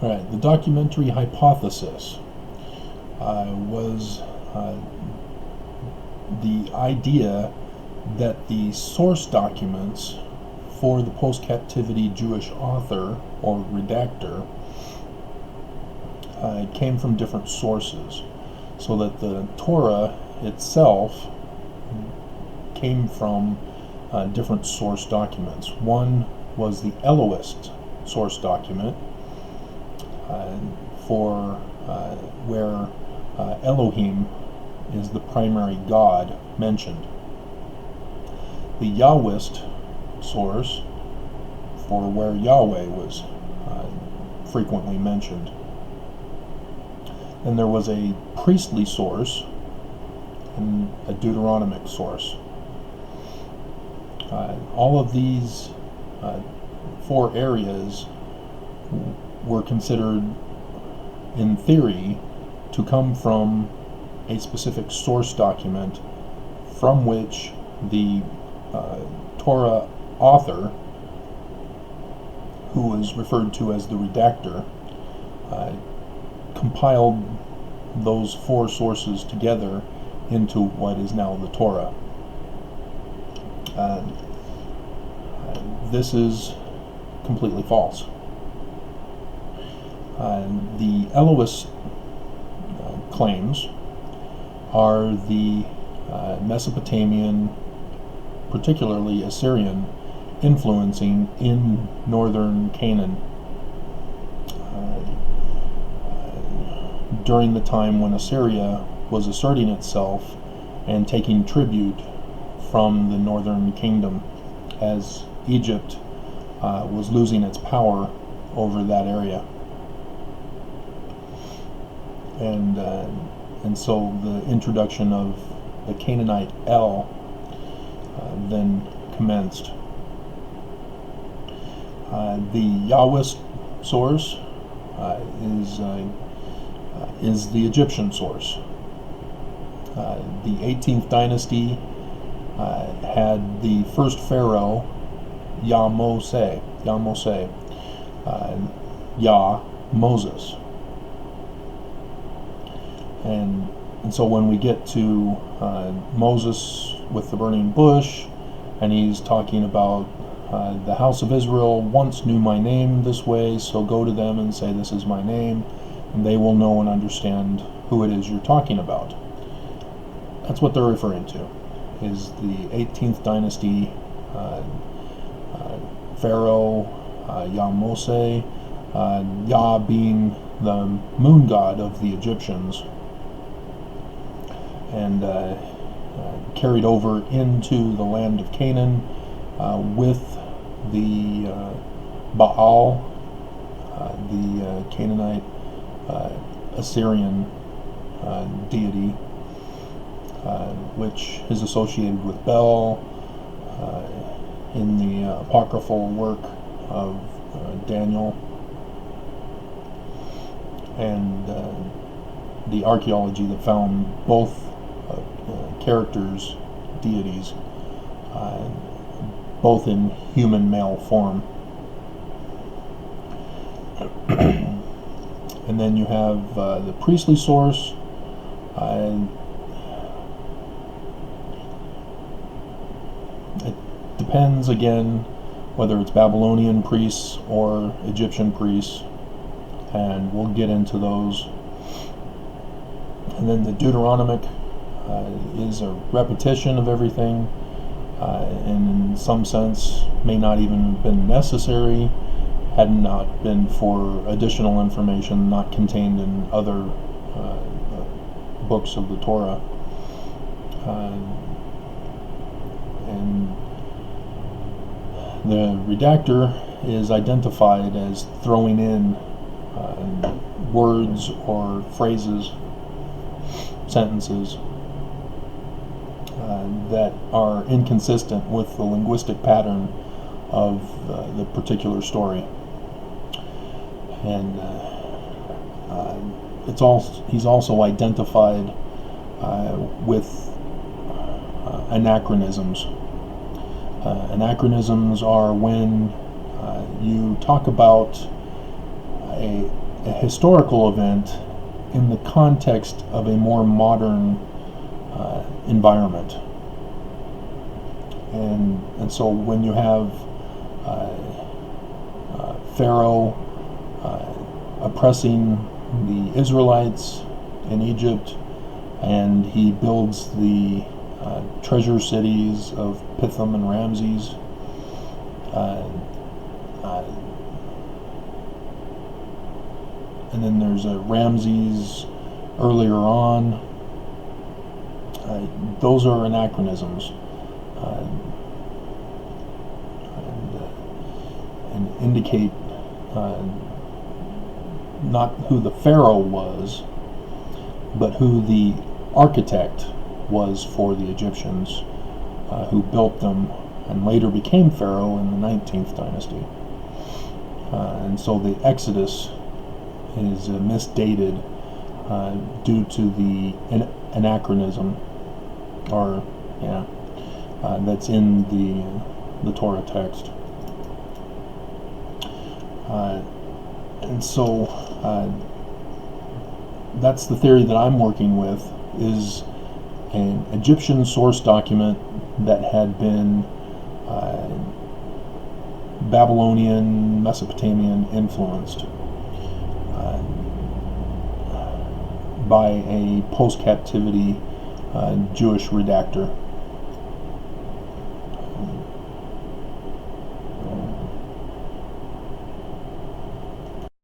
Right, the documentary hypothesis was the idea that the source documents for the Post Captivity Jewish author or redactor came from different sources, so that the Torah itself came from different source documents. One was the Elohist source document for where Elohim is the primary God mentioned. The Yahwist source for where Yahweh was frequently mentioned. Then there was a priestly source and a Deuteronomic source. All of these four areas were considered, in theory, to come from a specific source document from which the Torah author, who was referred to as the redactor, compiled those four sources together into what is now the Torah. This is completely false. The Elohist claims are the Mesopotamian, particularly Assyrian, influencing in northern Canaan during the time when Assyria was asserting itself and taking tribute from the northern kingdom as Egypt was losing its power over that area. And so the introduction of the Canaanite El then commenced. The Yahwist source is the Egyptian source. The 18th dynasty had the first pharaoh, Moses, Moses. And so when we get to Moses with the burning bush, and he's talking about the house of Israel once knew my name this way, so go to them and say this is my name, and they will know and understand who it is you're talking about. That's what they're referring to, is the 18th dynasty pharaoh, Moses, Yah being the moon god of the Egyptians, and carried over into the land of Canaan with the Baal, the Canaanite Assyrian deity, which is associated with Bel in the apocryphal work of Daniel, and the archaeology that found both characters, deities, both in human male form. And then you have the priestly source. It depends again whether it's Babylonian priests or Egyptian priests, and we'll get into those. And then the Deuteronomic is a repetition of everything, and in some sense may not even have been necessary had not been for additional information not contained in other books of the Torah. And the redactor is identified as throwing in words or phrases, sentences that are inconsistent with the linguistic pattern of the particular story. And he's also identified with anachronisms. Anachronisms are when you talk about a historical event in the context of a more modern environment. And so when you have Pharaoh oppressing the Israelites in Egypt, and he builds the treasure cities of Pithom and Ramses, and then there's a Ramses earlier on. Those are anachronisms, and indicate not who the Pharaoh was, but who the architect was for the Egyptians, who built them and later became Pharaoh in the 19th dynasty. And so the Exodus is misdated due to the anachronism, or that's in the Torah text. And so that's the theory that I'm working with, is an Egyptian source document that had been Babylonian, Mesopotamian influenced by a Post Captivity Jewish redactor.